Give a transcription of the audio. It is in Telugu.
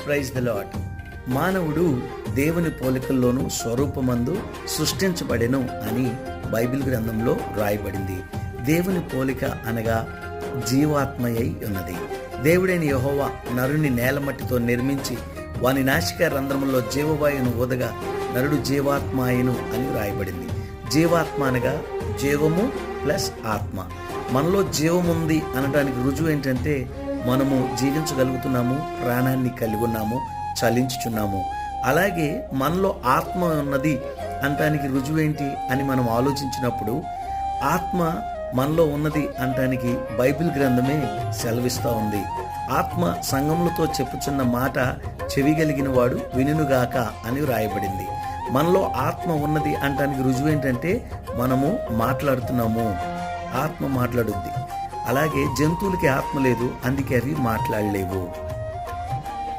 Praise the lord. మానవుడు దేవుని పోలికల్లోనూ స్వరూపమందు సృష్టించబడెను అని బైబిల్ గ్రంథంలో రాయబడింది. దేవుని పోలిక అనగా జీవాత్మయై ఉన్నది. దేవుడైన యెహోవా నరుని నేలమట్టితో నిర్మించి వాని నాసికా రంధ్రములో జీవవాయువును ఊదగా నరుడు జీవాత్మాయను అని రాయబడింది. జీవాత్మ అనగా జీవము ప్లస్ ఆత్మ. మనలో జీవముంది అనడానికి రుజువు ఏంటంటే మనము జీవించగలుగుతున్నాము, ప్రాణాన్ని కలిగి ఉన్నాము, చలించుచున్నాము. అలాగే మనలో ఆత్మ ఉన్నది అనటానికి రుజువేంటి అని మనం ఆలోచించినప్పుడు ఆత్మ మనలో ఉన్నది అనటానికి బైబిల్ గ్రంథమే సెలవిస్తూ ఉంది. ఆత్మ సంఘములతో చెప్పుచున్న మాట చెవిగలిగిన వాడు వినుగాక అని రాయబడింది. మనలో ఆత్మ ఉన్నది అనటానికి రుజువు ఏంటంటే మనము మాట్లాడుతున్నాము, ఆత్మ మాట్లాడుద్ది. అలాగే జంతువులకి ఆత్మ లేదు, అందుకే అవి మాట్లాడలేవు.